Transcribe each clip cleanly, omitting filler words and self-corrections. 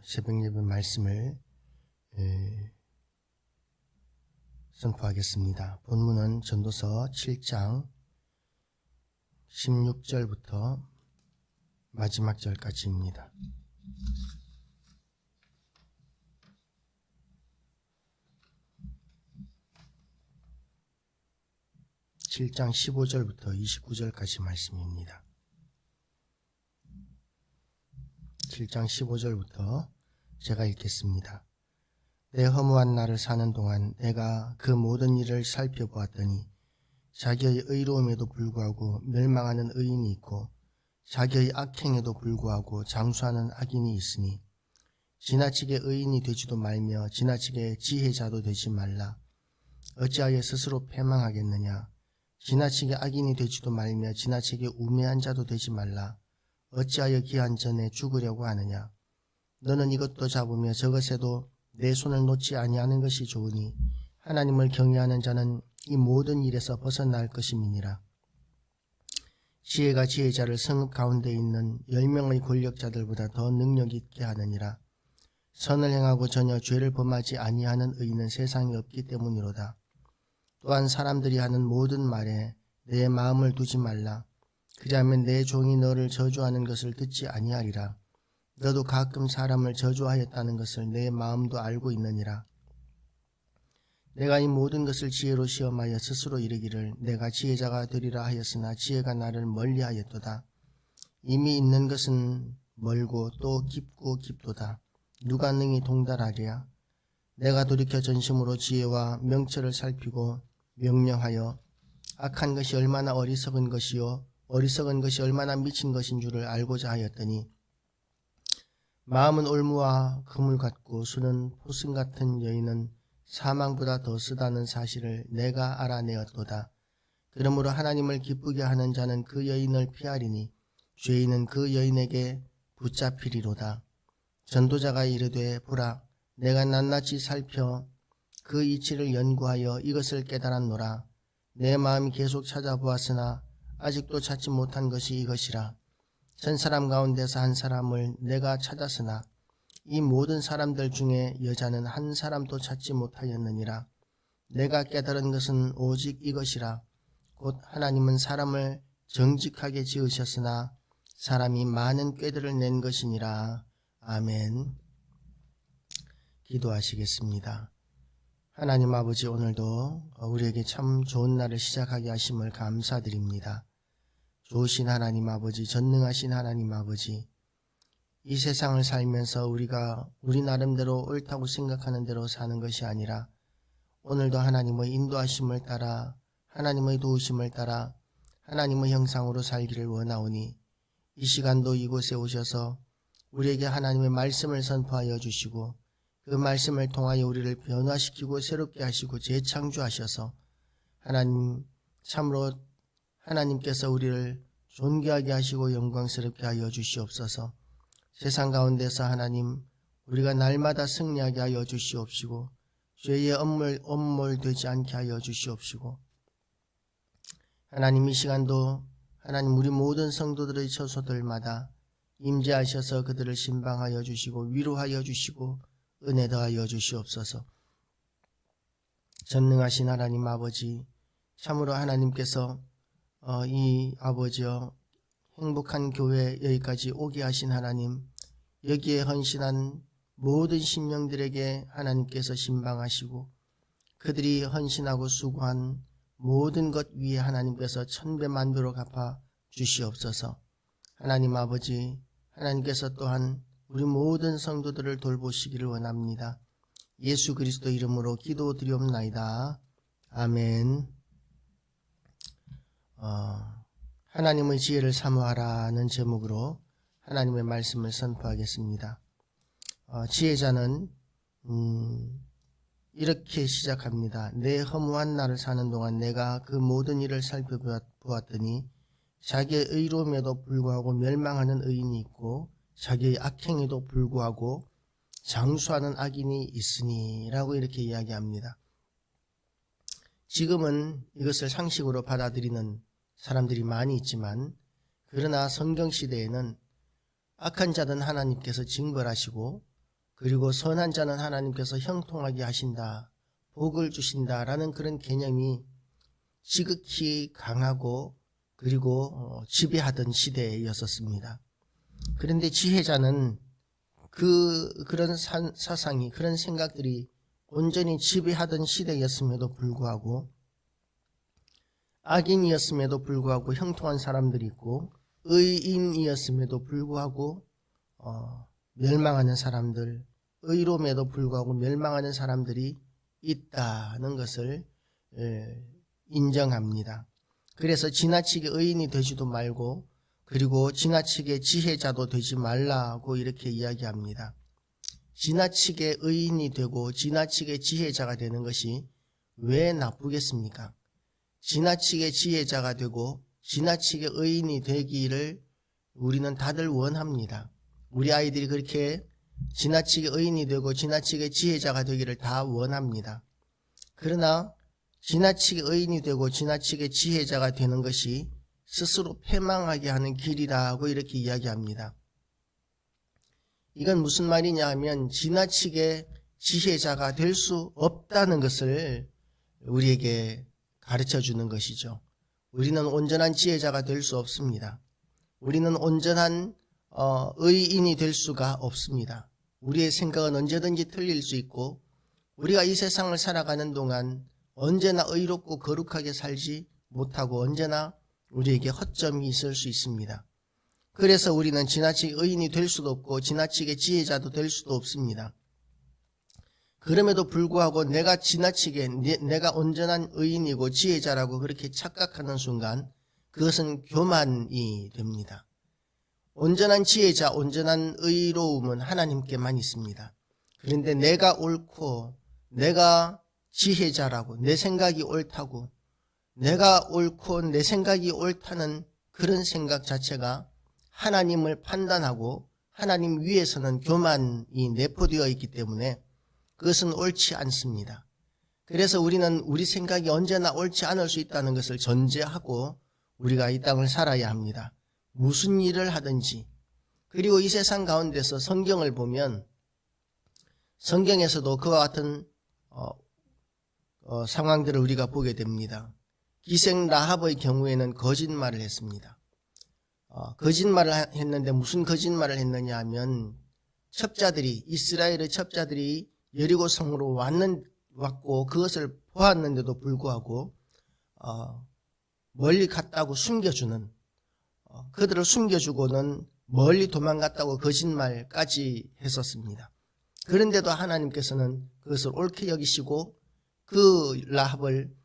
새벽 예배 말씀을 선포하겠습니다. 본문은 전도서 7장 16절부터 마지막 절까지입니다. (7장) 15절부터 29절까지 말씀입니다. 7장 15절부터 제가 읽겠습니다. 내 허무한 날을 사는 동안 내가 그 모든 일을 살펴보았더니 자기의 의로움에도 불구하고 멸망하는 의인이 있고 자기의 악행에도 불구하고 장수하는 악인이 있으니 지나치게 의인이 되지도 말며 지나치게 지혜자도 되지 말라. 어찌하여 스스로 패망하겠느냐. 지나치게 악인이 되지도 말며 지나치게 우매한 자도 되지 말라. 어찌하여 기한 전에 죽으려고 하느냐. 너는 이것도 잡으며 저것에도 내 손을 놓지 아니하는 것이 좋으니 하나님을 경외하는 자는 이 모든 일에서 벗어날 것임이니라. 지혜가 지혜자를 성읍 가운데 있는 10명의 권력자들보다 더 능력 있게 하느니라. 선을 행하고 전혀 죄를 범하지 아니하는 의인은 세상에 없기 때문이로다. 또한 사람들이 하는 모든 말에 내 마음을 두지 말라. 그리하면 내 종이 너를 저주하는 것을 듣지 아니하리라. 너도 가끔 사람을 저주하였다는 것을 내 마음도 알고 있느니라. 내가 이 모든 것을 지혜로 시험하여 스스로 이르기를 내가 지혜자가 되리라 하였으나 지혜가 나를 멀리하였도다. 이미 있는 것은 멀고 또 깊고 깊도다. 누가 능히 동달하랴. 내가 돌이켜 전심으로 지혜와 명철을 살피고 명령하여 악한 것이 얼마나 어리석은 것이요 어리석은 것이 얼마나 미친 것인 줄을 알고자 하였더니 마음은 올무와 그물 같고 수는 포승 같은 여인은 사망보다 더 쓰다는 사실을 내가 알아내었도다. 그러므로 하나님을 기쁘게 하는 자는 그 여인을 피하리니 죄인은 그 여인에게 붙잡히리로다. 전도자가 이르되 보라 내가 낱낱이 살펴 그 이치를 연구하여 이것을 깨달았노라. 내 마음이 계속 찾아보았으나 아직도 찾지 못한 것이 이것이라. 1000사람 가운데서 한 사람을 내가 찾았으나 이 모든 사람들 중에 여자는 한 사람도 찾지 못하였느니라. 내가 깨달은 것은 오직 이것이라. 곧 하나님은 사람을 정직하게 지으셨으나 사람이 많은 꾀들을 낸 것이니라. 아멘. 기도하시겠습니다. 하나님 아버지, 오늘도 우리에게 참 좋은 날을 시작하게 하심을 감사드립니다. 좋으신 하나님 아버지, 전능하신 하나님 아버지, 이 세상을 살면서 우리가 우리 나름대로 옳다고 생각하는 대로 사는 것이 아니라 오늘도 하나님의 인도하심을 따라 하나님의 도우심을 따라 하나님의 형상으로 살기를 원하오니 이 시간도 이곳에 오셔서 우리에게 하나님의 말씀을 선포하여 주시고 그 말씀을 통하여 우리를 변화시키고 새롭게 하시고 재창조하셔서 하나님 참으로 하나님께서 우리를 존귀하게 하시고 영광스럽게 하여 주시옵소서. 세상 가운데서 하나님 우리가 날마다 승리하게 하여 주시옵시고 죄의 엄몰되지 않게 하여 주시옵시고 하나님 이 시간도 하나님 우리 모든 성도들의 처소들마다 임재하셔서 그들을 신방하여 주시고 위로하여 주시고 은혜 더하여 주시옵소서. 전능하신 하나님 아버지, 참으로 하나님께서 이 아버지여 행복한 교회 여기까지 오게 하신 하나님, 여기에 헌신한 모든 심령들에게 하나님께서 신방하시고 그들이 헌신하고 수고한 모든 것 위에 하나님께서 천배만배로 갚아 주시옵소서. 하나님 아버지, 하나님께서 또한 우리 모든 성도들을 돌보시기를 원합니다. 예수 그리스도 이름으로 기도드리옵나이다. 아멘. 하나님의 지혜를 사모하라는 제목으로 하나님의 말씀을 선포하겠습니다. 지혜자는 이렇게 시작합니다. 내 허무한 날을 사는 동안 내가 그 모든 일을 살펴보았더니 자기의 의로움에도 불구하고 멸망하는 의인이 있고 자기의 악행에도 불구하고 장수하는 악인이 있으니 라고 이렇게 이야기합니다. 지금은 이것을 상식으로 받아들이는 사람들이 많이 있지만 그러나 성경시대에는 악한 자는 하나님께서 징벌하시고 그리고 선한 자는 하나님께서 형통하게 하신다, 복을 주신다라는 그런 개념이 지극히 강하고 그리고 지배하던 시대였었습니다. 그런데 지혜자는 그런 사상이, 그런 생각들이 온전히 지배하던 시대였음에도 불구하고, 악인이었음에도 불구하고 형통한 사람들이 있고, 의인이었음에도 불구하고 멸망하는 사람들, 의로움에도 불구하고 멸망하는 사람들이 있다는 것을 인정합니다. 그래서 지나치게 의인이 되지도 말고, 그리고 지나치게 지혜자도 되지 말라고 이렇게 이야기합니다. 지나치게 의인이 되고 지나치게 지혜자가 되는 것이 왜 나쁘겠습니까? 지나치게 지혜자가 되고 지나치게 의인이 되기를 우리는 다들 원합니다. 우리 아이들이 그렇게 지나치게 의인이 되고 지나치게 지혜자가 되기를 다 원합니다. 그러나 지나치게 의인이 되고 지나치게 지혜자가 되는 것이 스스로 패망하게 하는 길이라고 이렇게 이야기합니다. 이건 무슨 말이냐 하면 지나치게 지혜자가 될 수 없다는 것을 우리에게 가르쳐 주는 것이죠. 우리는 온전한 지혜자가 될 수 없습니다. 우리는 온전한 의인이 될 수가 없습니다. 우리의 생각은 언제든지 틀릴 수 있고, 우리가 이 세상을 살아가는 동안 언제나 의롭고 거룩하게 살지 못하고 언제나 우리에게 허점이 있을 수 있습니다. 그래서 우리는 지나치게 의인이 될 수도 없고 지나치게 지혜자도 될 수도 없습니다. 그럼에도 불구하고 내가 내가 온전한 의인이고 지혜자라고 그렇게 착각하는 순간 그것은 교만이 됩니다. 온전한 지혜자, 온전한 의로움은 하나님께만 있습니다. 그런데 내가 옳고 내가 지혜자라고, 내 생각이 옳다고, 내가 옳고 내 생각이 옳다는 그런 생각 자체가 하나님을 판단하고 하나님 위에서는 교만이 내포되어 있기 때문에 그것은 옳지 않습니다. 그래서 우리는 우리 생각이 언제나 옳지 않을 수 있다는 것을 전제하고 우리가 이 땅을 살아야 합니다. 무슨 일을 하든지. 그리고 이 세상 가운데서 성경을 보면 성경에서도 그와 같은 상황들을 우리가 보게 됩니다. 기생 라합의 경우에는 거짓말을 했습니다. 거짓말을 했는데 무슨 거짓말을 했느냐 하면 이스라엘의 첩자들이 여리고 성으로 왔고 그것을 보았는데도 불구하고 멀리 갔다고 숨겨주는, 그들을 숨겨주고는 멀리 도망갔다고 거짓말까지 했었습니다. 그런데도 하나님께서는 그것을 옳게 여기시고 그 라합을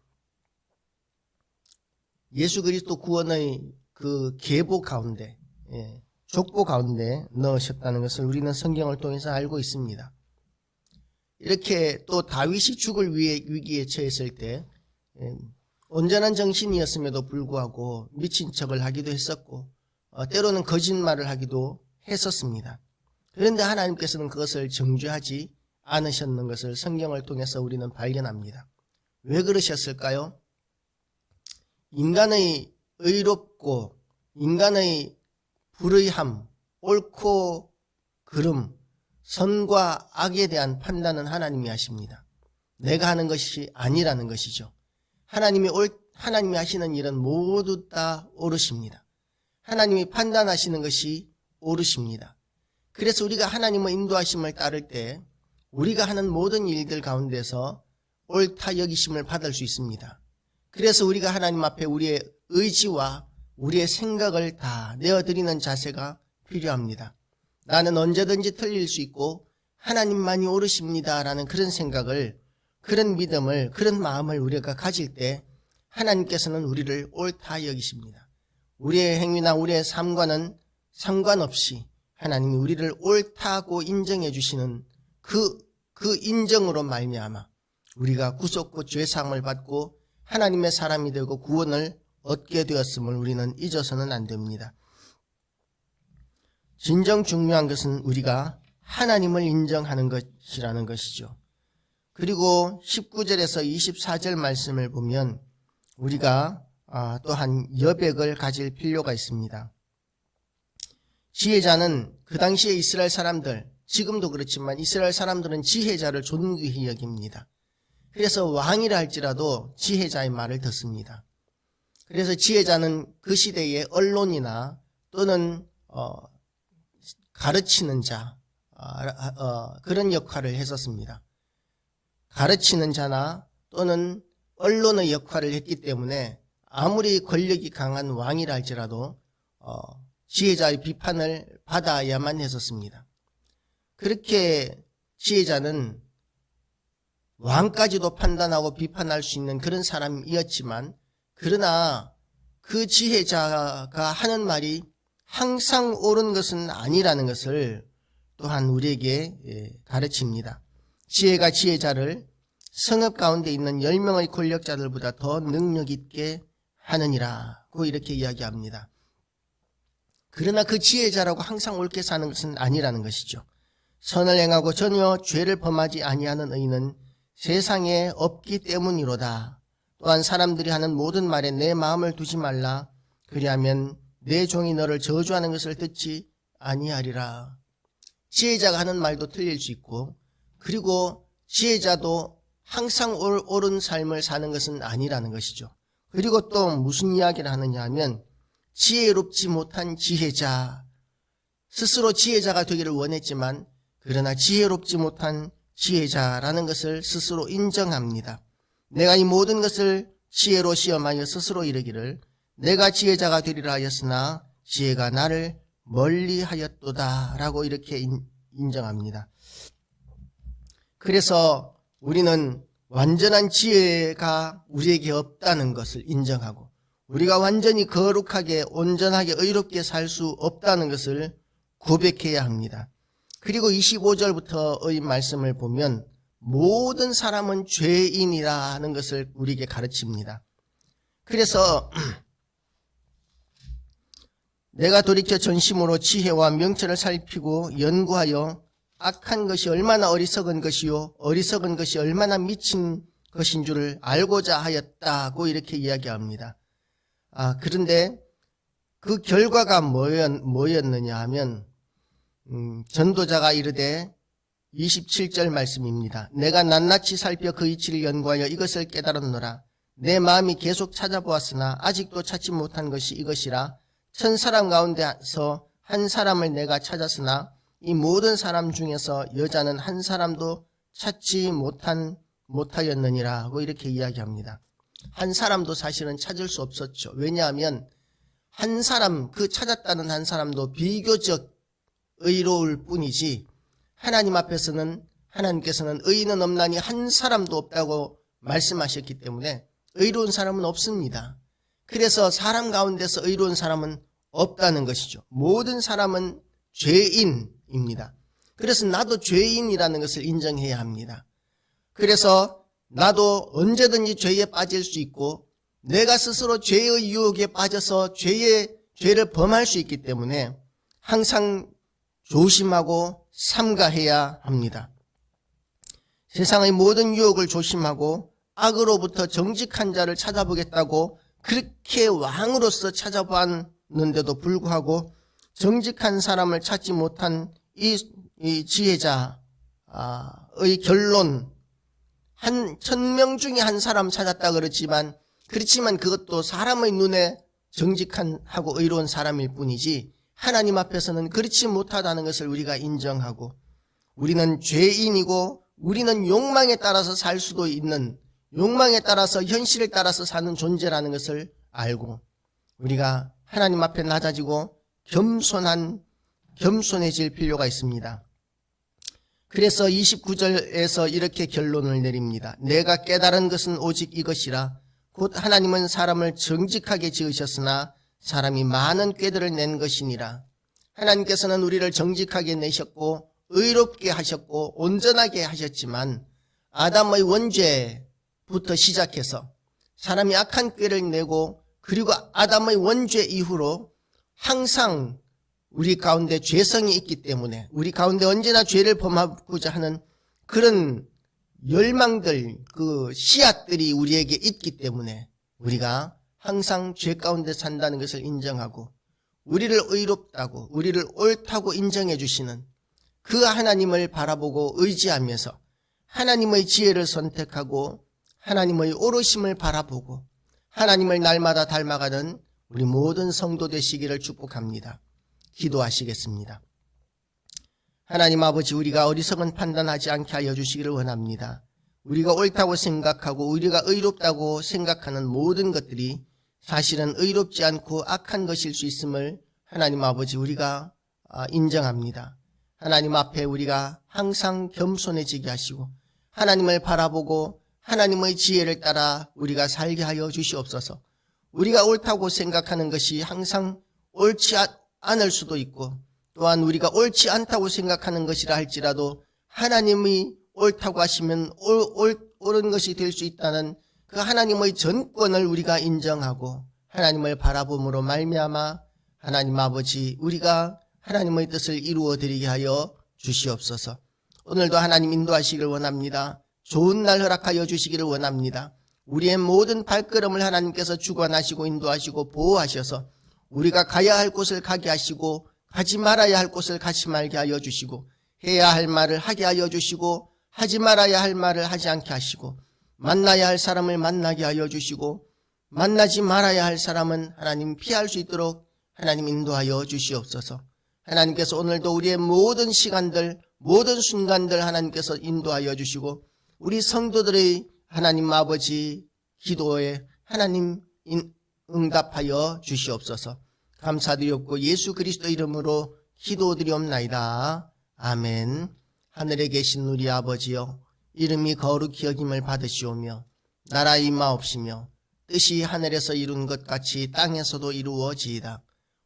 예수 그리스도 구원의 그 계보 가운데, 족보 가운데 넣으셨다는 것을 우리는 성경을 통해서 알고 있습니다. 이렇게 또 다윗이 죽을 위기에 처했을 때 온전한 정신이었음에도 불구하고 미친 척을 하기도 했었고 때로는 거짓말을 하기도 했었습니다. 그런데 하나님께서는 그것을 정죄하지 않으셨는 것을 성경을 통해서 우리는 발견합니다. 왜 그러셨을까요? 인간의 의롭고 인간의 불의함, 옳고 그름, 선과 악에 대한 판단은 하나님이 하십니다. 내가 하는 것이 아니라는 것이죠. 하나님이 하시는 일은 모두 다 옳으십니다. 하나님이 판단하시는 것이 옳으십니다. 그래서 우리가 하나님의 인도하심을 따를 때 우리가 하는 모든 일들 가운데서 옳다 여기심을 받을 수 있습니다. 그래서 우리가 하나님 앞에 우리의 의지와 우리의 생각을 다 내어드리는 자세가 필요합니다. 나는 언제든지 틀릴 수 있고 하나님만이 옳으십니다라는 그런 생각을, 그런 믿음을, 그런 마음을 우리가 가질 때 하나님께서는 우리를 옳다 여기십니다. 우리의 행위나 우리의 삶과는 상관없이 하나님이 우리를 옳다고 인정해 주시는 그 인정으로 말미암아 우리가 구속고 죄사함을 받고 하나님의 사람이 되고 구원을 얻게 되었음을 우리는 잊어서는 안 됩니다. 진정 중요한 것은 우리가 하나님을 인정하는 것이라는 것이죠. 그리고 19절에서 24절 말씀을 보면 우리가 또한 여백을 가질 필요가 있습니다. 지혜자는 그 당시에 이스라엘 사람들, 지금도 그렇지만 이스라엘 사람들은 지혜자를 존귀히 여깁니다. 그래서 왕이라 할지라도 지혜자의 말을 듣습니다. 그래서 지혜자는 그 시대의 언론이나 또는 가르치는 자, 그런 역할을 했었습니다. 가르치는 자나 또는 언론의 역할을 했기 때문에 아무리 권력이 강한 왕이라 할지라도 지혜자의 비판을 받아야만 했었습니다. 그렇게 지혜자는 왕까지도 판단하고 비판할 수 있는 그런 사람이었지만, 그러나 그 지혜자가 하는 말이 항상 옳은 것은 아니라는 것을 또한 우리에게 가르칩니다. 지혜가 지혜자를 성읍 가운데 있는 10명의 권력자들보다 더 능력 있게 하느니라고 이렇게 이야기합니다. 그러나 그 지혜자라고 항상 옳게 사는 것은 아니라는 것이죠. 선을 행하고 전혀 죄를 범하지 아니하는 의인은 세상에 없기 때문이로다. 또한 사람들이 하는 모든 말에 내 마음을 두지 말라. 그리하면 내 종이 너를 저주하는 것을 듣지 아니하리라. 지혜자가 하는 말도 틀릴 수 있고, 그리고 지혜자도 항상 옳은 삶을 사는 것은 아니라는 것이죠. 그리고 또 무슨 이야기를 하느냐 하면, 지혜롭지 못한 지혜자, 스스로 지혜자가 되기를 원했지만 그러나 지혜롭지 못한 지혜자라는 것을 스스로 인정합니다. 내가 이 모든 것을 지혜로 시험하여 스스로 이르기를 내가 지혜자가 되리라 하였으나 지혜가 나를 멀리하였도다 라고 이렇게 인정합니다. 그래서 우리는 완전한 지혜가 우리에게 없다는 것을 인정하고, 우리가 완전히 거룩하게 온전하게 의롭게 살 수 없다는 것을 고백해야 합니다. 그리고 25절부터의 말씀을 보면 모든 사람은 죄인이라는 것을 우리에게 가르칩니다. 그래서 내가 돌이켜 전심으로 지혜와 명철을 살피고 연구하여 악한 것이 얼마나 어리석은 것이요 어리석은 것이 얼마나 미친 것인 줄을 알고자 하였다고 이렇게 이야기합니다. 그런데 그 결과가 뭐였느냐 하면 전도자가 이르되 27절 말씀입니다. 내가 낱낱이 살펴 그 이치를 연구하여 이것을 깨달았노라. 내 마음이 계속 찾아보았으나 아직도 찾지 못한 것이 이것이라. 1000사람 가운데서 한 사람을 내가 찾았으나 이 모든 사람 중에서 여자는 한 사람도 찾지 못하였느니라 고 이렇게 이야기합니다. 한 사람도 사실은 찾을 수 없었죠. 왜냐하면 한 사람, 그 찾았다는 한 사람도 비교적 의로울 뿐이지 하나님 앞에서는 하나님께서는 의인은 없나니 한 사람도 없다고 말씀하셨기 때문에 의로운 사람은 없습니다. 그래서 사람 가운데서 의로운 사람은 없다는 것이죠. 모든 사람은 죄인입니다. 그래서 나도 죄인이라는 것을 인정해야 합니다. 그래서 나도 언제든지 죄에 빠질 수 있고 내가 스스로 죄의 유혹에 빠져서 죄를 범할 수 있기 때문에 항상 조심하고 삼가해야 합니다. 세상의 모든 유혹을 조심하고 악으로부터 정직한 자를 찾아보겠다고 그렇게 왕으로서 찾아봤는데도 불구하고 정직한 사람을 찾지 못한 이 지혜자의 결론, 1000명 중에 한 사람 찾았다 그렇지만 그것도 사람의 눈에 정직하고 의로운 사람일 뿐이지 하나님 앞에서는 그렇지 못하다는 것을 우리가 인정하고, 우리는 죄인이고 우리는 욕망에 따라서 살 수도 있는, 욕망에 따라서 현실에 따라서 사는 존재라는 것을 알고 우리가 하나님 앞에 낮아지고 겸손해질 필요가 있습니다. 그래서 29절에서 이렇게 결론을 내립니다. 내가 깨달은 것은 오직 이것이라. 곧 하나님은 사람을 정직하게 지으셨으나 사람이 많은 꾀들을 낸 것이니라. 하나님께서는 우리를 정직하게 내셨고 의롭게 하셨고 온전하게 하셨지만 아담의 원죄부터 시작해서 사람이 악한 꾀를 내고 그리고 아담의 원죄 이후로 항상 우리 가운데 죄성이 있기 때문에 우리 가운데 언제나 죄를 범하고자 하는 그런 열망들, 그 씨앗들이 우리에게 있기 때문에 우리가 항상 죄 가운데 산다는 것을 인정하고 우리를 의롭다고, 우리를 옳다고 인정해 주시는 그 하나님을 바라보고 의지하면서 하나님의 지혜를 선택하고 하나님의 오르심을 바라보고 하나님을 날마다 닮아가는 우리 모든 성도 되시기를 축복합니다. 기도하시겠습니다. 하나님 아버지, 우리가 어리석은 판단하지 않게 하여 주시기를 원합니다. 우리가 옳다고 생각하고 우리가 의롭다고 생각하는 모든 것들이 사실은 의롭지 않고 악한 것일 수 있음을 하나님 아버지 우리가 인정합니다. 하나님 앞에 우리가 항상 겸손해지게 하시고 하나님을 바라보고 하나님의 지혜를 따라 우리가 살게 하여 주시옵소서. 우리가 옳다고 생각하는 것이 항상 옳지 않을 수도 있고 또한 우리가 옳지 않다고 생각하는 것이라 할지라도 하나님이 옳다고 하시면 옳은 것이 될 수 있다는 그 하나님의 전권을 우리가 인정하고 하나님을 바라봄으로 말미암아 하나님 아버지 우리가 하나님의 뜻을 이루어 드리게 하여 주시옵소서. 오늘도 하나님 인도하시기를 원합니다. 좋은 날 허락하여 주시기를 원합니다. 우리의 모든 발걸음을 하나님께서 주관하시고 인도하시고 보호하셔서 우리가 가야 할 곳을 가게 하시고 가지 말아야 할 곳을 가지 말게 하여 주시고 해야 할 말을 하게 하여 주시고 하지 말아야 할 말을 하지 않게 하시고 만나야 할 사람을 만나게 하여 주시고 만나지 말아야 할 사람은 하나님 피할 수 있도록 하나님 인도하여 주시옵소서. 하나님께서 오늘도 우리의 모든 시간들 모든 순간들 하나님께서 인도하여 주시고 우리 성도들의 하나님 아버지 기도에 하나님 응답하여 주시옵소서. 감사드렸고 예수 그리스도 이름으로 기도드리옵나이다. 아멘. 하늘에 계신 우리 아버지여, 이름이 거룩히 여김을 받으시오며 나라 임하옵시며 뜻이 하늘에서 이룬 것 같이 땅에서도 이루어지이다.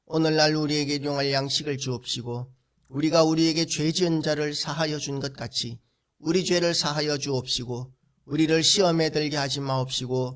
오늘날 우리에게 일용할 양식을 주옵시고 우리가 우리에게 죄 지은 자를 사하여 준 것 같이 우리 죄를 사하여 주옵시고 우리를 시험에 들게 하지 마옵시고